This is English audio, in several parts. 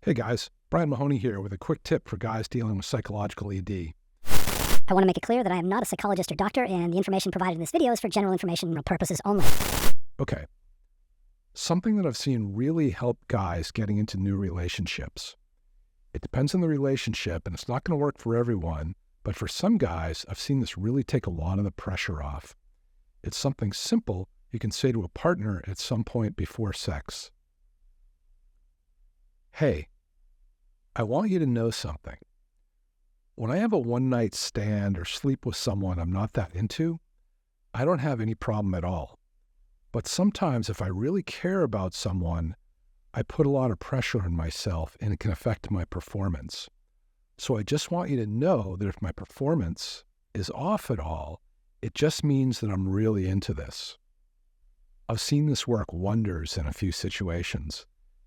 Hey guys, Brian Mahoney here with a quick tip for guys dealing with psychological ED. I want to make it clear that I am not a psychologist or doctor, and the information provided in this video is for general informational purposes only. Okay, something that I've seen really help guys getting into new relationships. It depends on the relationship, and it's not going to work for everyone, but for some guys, I've seen this really take a lot of the pressure off. It's something simple you can say to a partner at some point before sex. Hey, I want you to know something. When I have a one-night stand or sleep with someone I'm not that into, I don't have any problem at all. But sometimes if I really care about someone, I put a lot of pressure on myself and it can affect my performance. So I just want you to know that if my performance is off at all, it just means that I'm really into this. I've seen this work wonders in a few situations.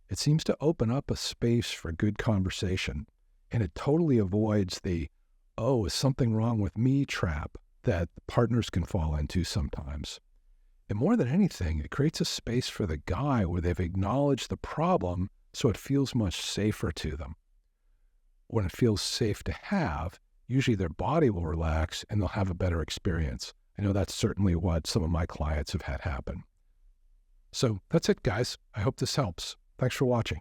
It seems to open up a space for good conversation, and it totally avoids the, oh, is something wrong with me trap that partners can fall into sometimes. And more than anything, it creates a space for the guy where they've acknowledged the problem so it feels much safer to them. When it feels safe to have, usually their body will relax and they'll have a better experience. I know that's certainly what some of my clients have had happen. So that's it, guys. I hope this helps. Thanks for watching.